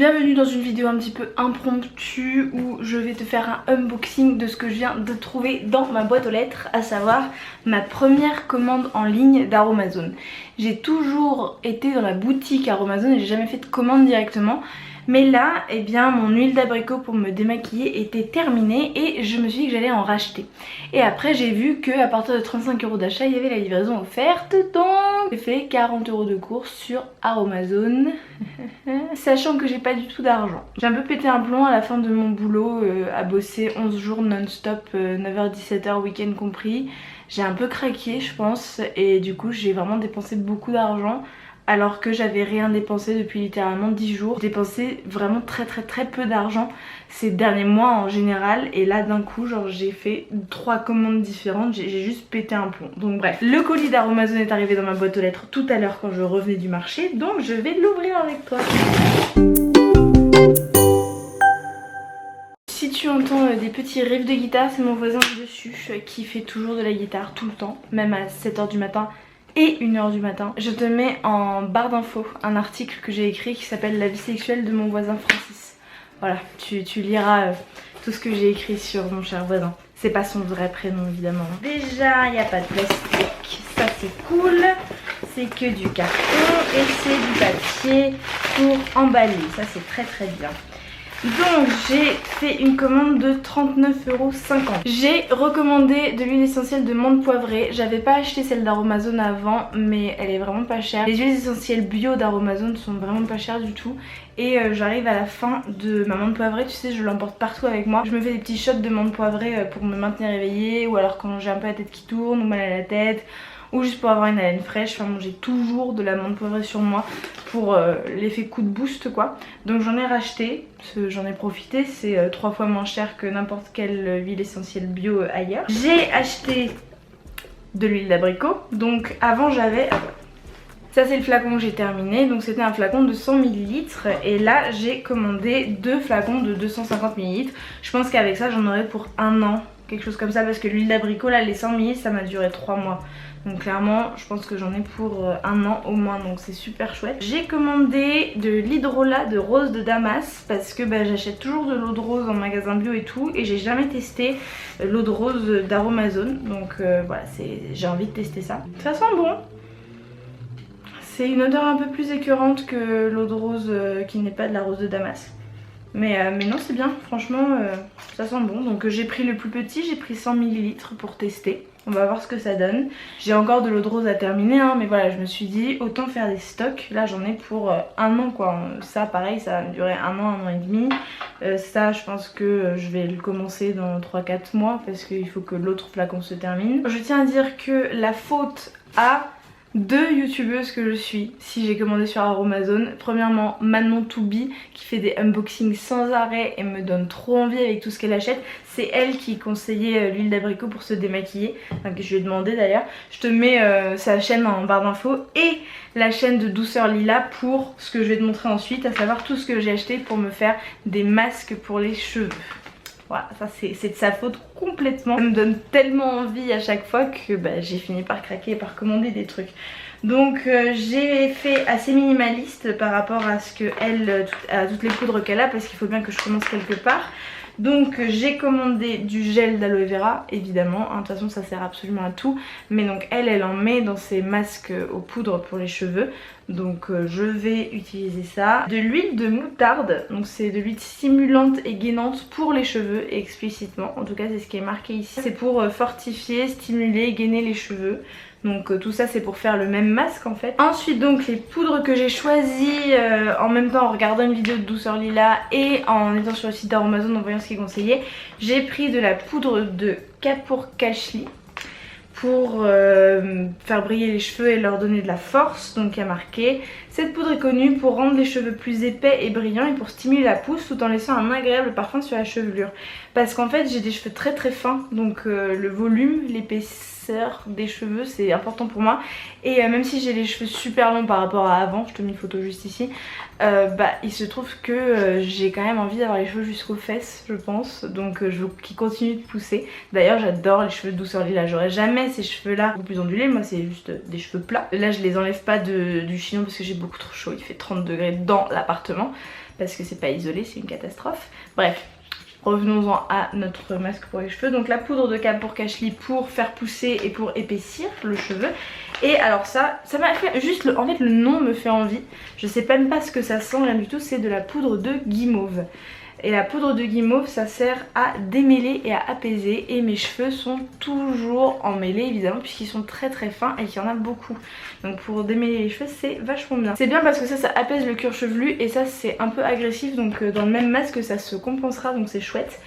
Bienvenue dans une vidéo un petit peu impromptue où je vais te faire un unboxing de ce que je viens de trouver dans ma boîte aux lettres, à savoir ma première commande en ligne d'Aromazone. J'ai toujours été dans la boutique Aromazone et j'ai jamais fait de commande directement. Mais là, eh bien, mon huile d'abricot pour me démaquiller était terminée et je me suis dit que j'allais en racheter. Et après, j'ai vu qu'à partir de 35 € d'achat, il y avait la livraison offerte. Donc, j'ai fait 40 € de course sur Aromazone. Sachant que j'ai pas du tout d'argent. J'ai un peu pété un plomb à la fin de mon boulot, à bosser 11 jours non-stop, 9h-17h, week-end compris. J'ai un peu craqué, je pense. Et du coup, j'ai vraiment dépensé beaucoup d'argent. Alors que j'avais rien dépensé depuis littéralement 10 jours. J'ai dépensé vraiment très peu d'argent ces derniers mois en général. Et là d'un coup genre j'ai fait 3 commandes différentes, j'ai juste pété un plomb. Donc bref, le colis d'Aromazone est arrivé dans ma boîte aux lettres tout à l'heure quand je revenais du marché. Donc je vais l'ouvrir avec toi. Si tu entends des petits riffs de guitare, c'est mon voisin du dessus qui fait toujours de la guitare tout le temps. Même à 7h du matin. Et 1h du matin. Je te mets en barre d'infos un article que j'ai écrit qui s'appelle La vie sexuelle de mon voisin Francis. Voilà, tu liras tout ce que j'ai écrit sur mon cher voisin. C'est pas son vrai prénom évidemment. Déjà, il n'y a pas de plastique, ça c'est cool. C'est que du carton et c'est du papier pour emballer. Ça c'est très bien. Donc j'ai fait une commande de 39,50 €. J'ai recommandé de l'huile essentielle de menthe poivrée. J'avais pas acheté celle d'Aromazone avant mais elle est vraiment pas chère. Les huiles essentielles bio d'Aromazone sont vraiment pas chères du tout. Et j'arrive à la fin de ma menthe poivrée, tu sais je l'emporte partout avec moi. Je me fais des petits shots de menthe poivrée pour me maintenir éveillée, ou alors quand j'ai un peu la tête qui tourne ou mal à la tête, ou juste pour avoir une haleine fraîche. Enfin bon, j'ai toujours de la menthe poivrée sur moi pour l'effet coup de boost quoi. Donc j'en ai racheté, j'en ai profité, c'est 3 fois moins cher que n'importe quelle huile essentielle bio ailleurs. J'ai acheté de l'huile d'abricot, donc avant j'avais... Ça c'est le flacon que j'ai terminé, donc c'était un flacon de 100 ml et là j'ai commandé 2 flacons de 250 ml. Je pense qu'avec ça j'en aurai pour 1 an, quelque chose comme ça, parce que l'huile d'abricot là, les 100 ml ça m'a duré 3 mois. Donc clairement je pense que j'en ai pour 1 an au moins, donc c'est super chouette. J'ai commandé de l'hydrolat de rose de Damas parce que j'achète toujours de l'eau de rose en magasin bio et tout, et j'ai jamais testé l'eau de rose d'Aromazone. Donc voilà, j'ai envie de tester ça. Ça sent bon. C'est une odeur un peu plus écœurante que l'eau de rose qui n'est pas de la rose de Damas. Mais non, c'est bien, franchement ça sent bon. Donc j'ai pris le plus petit, j'ai pris 100 ml pour tester. On va voir ce que ça donne. J'ai encore de l'eau de rose à terminer hein, mais voilà, je me suis dit autant faire des stocks. Là j'en ai pour 1 an quoi. Ça pareil, ça va me durer 1 an, 1 an et demi. Ça je pense que je vais le commencer dans 3-4 mois parce qu'il faut que l'autre flacon se termine. Je tiens à dire que la faute à 2 youtubeuses que je suis si j'ai commandé sur Aromazone. Premièrement Manon Toubi qui fait des unboxings sans arrêt et me donne trop envie avec tout ce qu'elle achète. C'est elle qui conseillait l'huile d'abricot pour se démaquiller, enfin que je lui ai demandé d'ailleurs. Je te mets sa chaîne en barre d'infos et la chaîne de Douceur Lila pour ce que je vais te montrer ensuite, à savoir tout ce que j'ai acheté pour me faire des masques pour les cheveux. Voilà, ça c'est de sa faute complètement. Ça me donne tellement envie à chaque fois que j'ai fini par craquer et par commander des trucs. Donc j'ai fait assez minimaliste par rapport à ce que à toutes les poudres qu'elle a, parce qu'il faut bien que je commence quelque part. Donc j'ai commandé du gel d'aloe vera évidemment, hein, de toute façon ça sert absolument à tout. Mais donc elle en met dans ses masques aux poudres pour les cheveux. Donc je vais utiliser ça. De l'huile de moutarde, donc c'est de l'huile stimulante et gainante pour les cheveux explicitement. En tout cas c'est ce qui est marqué ici. C'est pour fortifier, stimuler, gainer les cheveux. Donc tout ça c'est pour faire le même masque en fait. Ensuite donc les poudres que j'ai choisies en même temps en regardant une vidéo de Douceur Lila et en étant sur le site d'Aromazone en voyant ce qui est conseillé. J'ai pris de la poudre de Kapoor Kashli pour faire briller les cheveux et leur donner de la force. Donc il y a marqué: cette poudre est connue pour rendre les cheveux plus épais et brillants et pour stimuler la pousse tout en laissant un agréable parfum sur la chevelure. Parce qu'en fait j'ai des cheveux très fins, donc le volume, l'épaisseur des cheveux c'est important pour moi. Et même si j'ai les cheveux super longs par rapport à avant, je te mets une photo juste ici, il se trouve que j'ai quand même envie d'avoir les cheveux jusqu'aux fesses je pense. Donc je veux qu'ils continuent de pousser. D'ailleurs j'adore les cheveux de Douceur Lila, j'aurais jamais ces cheveux là beaucoup plus ondulés. Moi c'est juste des cheveux plats. Là je les enlève pas du chignon parce que j'ai beaucoup trop chaud, il fait 30 degrés dans l'appartement parce que c'est pas isolé, c'est une catastrophe. Bref, revenons-en à notre masque pour les cheveux. Donc la poudre de cam pour cache-lit pour faire pousser et pour épaissir le cheveu. Et alors ça m'a fait juste, en fait le nom me fait envie. Je sais même pas ce que ça sent, rien du tout, c'est de la poudre de guimauve. Et la poudre de guimauve, ça sert à démêler et à apaiser. Et mes cheveux sont toujours emmêlés évidemment puisqu'ils sont très très fins et qu'il y en a beaucoup. Donc pour démêler les cheveux c'est vachement bien. C'est bien parce que ça apaise le cuir chevelu et ça c'est un peu agressif. Donc dans le même masque ça se compensera, donc c'est chouette.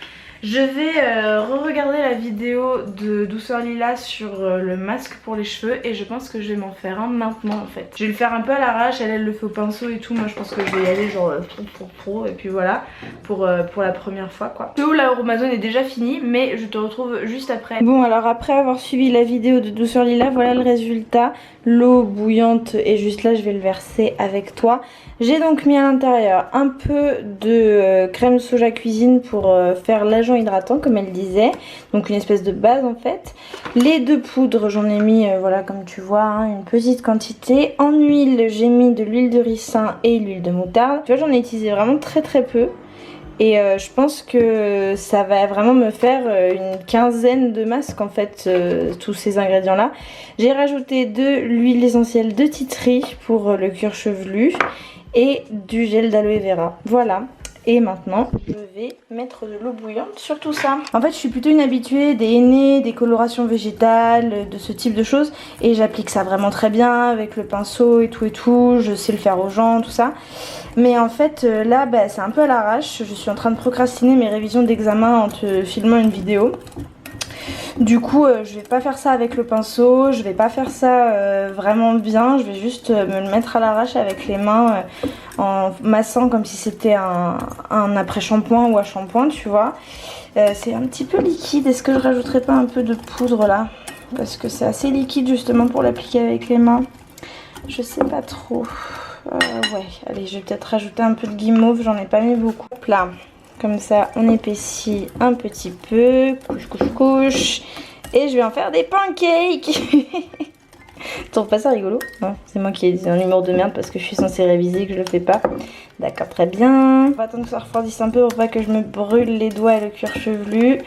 Je vais re-regarder la vidéo de Douceur Lila sur le masque pour les cheveux et je pense que je vais m'en faire un maintenant en fait. Je vais le faire un peu à l'arrache, elle le fait au pinceau et tout, moi je pense que je vais y aller genre pro et puis voilà pour la première fois quoi. Le haut la Amazon est déjà fini mais je te retrouve juste après. Bon alors après avoir suivi la vidéo de Douceur Lila, voilà le résultat. L'eau bouillante est juste là, je vais le verser avec toi. J'ai donc mis à l'intérieur un peu de crème soja cuisine pour faire l'agent hydratant comme elle disait. Donc une espèce de base en fait. Les deux poudres j'en ai mis voilà comme tu vois hein, une petite quantité. En huile j'ai mis de l'huile de ricin et l'huile de moutarde. Tu vois j'en ai utilisé vraiment très peu. Et je pense que ça va vraiment me faire une quinzaine de masques en fait, tous ces ingrédients là. J'ai rajouté de l'huile essentielle de tea tree pour le cuir chevelu et du gel d'aloe vera. Voilà. Et maintenant, je vais mettre de l'eau bouillante sur tout ça. En fait, je suis plutôt une habituée des hennées, des colorations végétales, de ce type de choses. Et j'applique ça vraiment très bien avec le pinceau et tout. Je sais le faire aux gens, tout ça. Mais en fait, là, bah, c'est un peu à l'arrache. Je suis en train de procrastiner mes révisions d'examen en te filmant une vidéo. Du coup je vais pas faire ça avec le pinceau, je vais pas faire ça vraiment bien, je vais juste me le mettre à l'arrache avec les mains en massant comme si c'était un après-shampoing ou un shampoing tu vois. C'est un petit peu liquide, est-ce que je rajouterais pas un peu de poudre là? Parce que c'est assez liquide justement pour l'appliquer avec les mains. Je sais pas trop. Ouais, allez je vais peut-être rajouter un peu de guimauve, j'en ai pas mis beaucoup. Hop là. Comme ça, on épaissit un petit peu. Couche. Et je vais en faire des pancakes. Tu trouves pas ça rigolo? Non, c'est moi qui ai dit un humour de merde parce que je suis censée réviser et que je le fais pas. D'accord, très bien. On va attendre que ça refroidisse un peu pour pas que je me brûle les doigts et le cuir chevelu.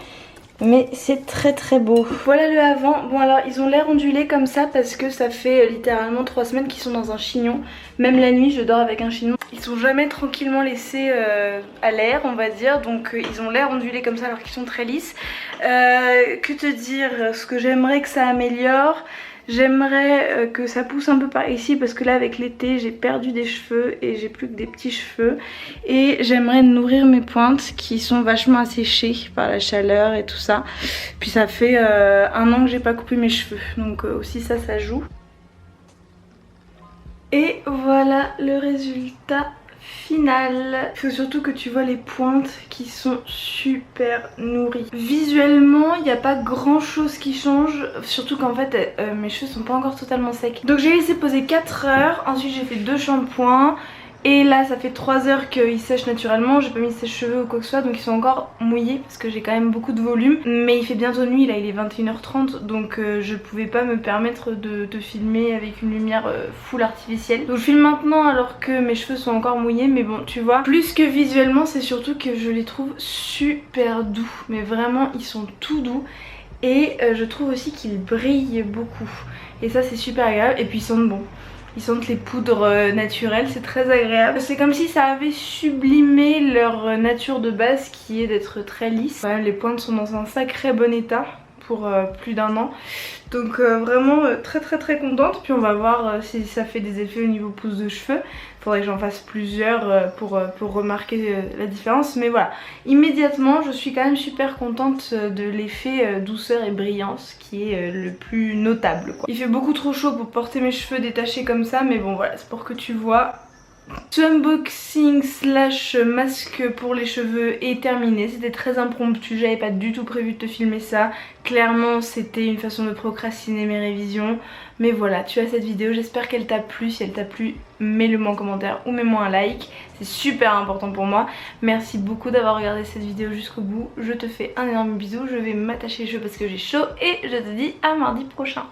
Mais c'est très beau. Voilà le avant. Bon alors ils ont l'air ondulés comme ça parce que ça fait littéralement 3 semaines qu'ils sont dans un chignon. Même la nuit je dors avec un chignon. Ils sont jamais tranquillement laissés à l'air on va dire. Donc ils ont l'air ondulés comme ça alors qu'ils sont très lisses. Que te dire? Ce que j'aimerais que ça améliore, j'aimerais que ça pousse un peu par ici parce que là avec l'été j'ai perdu des cheveux et j'ai plus que des petits cheveux. Et j'aimerais nourrir mes pointes qui sont vachement asséchées par la chaleur et tout ça. Puis ça fait 1 an que j'ai pas coupé mes cheveux donc aussi ça joue. Et voilà le résultat final. Il faut surtout que tu vois les pointes qui sont super nourries. Visuellement il n'y a pas grand chose qui change, surtout qu'en fait mes cheveux sont pas encore totalement secs. Donc j'ai laissé poser 4 heures, ensuite j'ai fait 2 shampoings. Et là ça fait 3 heures qu'ils sèchent naturellement, j'ai pas mis sèche-cheveux ou quoi que ce soit donc ils sont encore mouillés parce que j'ai quand même beaucoup de volume. Mais il fait bientôt nuit, là il est 21h30 donc je pouvais pas me permettre de filmer avec une lumière full artificielle. Donc je filme maintenant alors que mes cheveux sont encore mouillés mais bon tu vois, plus que visuellement c'est surtout que je les trouve super doux. Mais vraiment ils sont tout doux et je trouve aussi qu'ils brillent beaucoup. Et ça c'est super agréable et puis ils sentent bon. Ils sentent les poudres naturelles, c'est très agréable. C'est comme si ça avait sublimé leur nature de base qui est d'être très lisse. Ouais, les pointes sont dans un sacré bon état pour plus d'1 an. Donc vraiment très contente. Puis on va voir si ça fait des effets au niveau pousse de cheveux. Faudrait que j'en fasse plusieurs pour remarquer la différence. Mais voilà, immédiatement je suis quand même super contente de l'effet douceur et brillance qui est le plus notable quoi. Il fait beaucoup trop chaud pour porter mes cheveux détachés comme ça. Mais bon voilà, c'est pour que tu vois. Ce unboxing slash masque pour les cheveux est terminé. C'était très impromptu, j'avais pas du tout prévu de te filmer ça. Clairement c'était une façon de procrastiner mes révisions. Mais voilà, tu as cette vidéo, j'espère qu'elle t'a plu. Si elle t'a plu, mets-le-moi en commentaire ou mets-moi un like. C'est super important pour moi. Merci beaucoup d'avoir regardé cette vidéo jusqu'au bout. Je te fais un énorme bisou, je vais m'attacher les cheveux parce que j'ai chaud. Et je te dis à mardi prochain.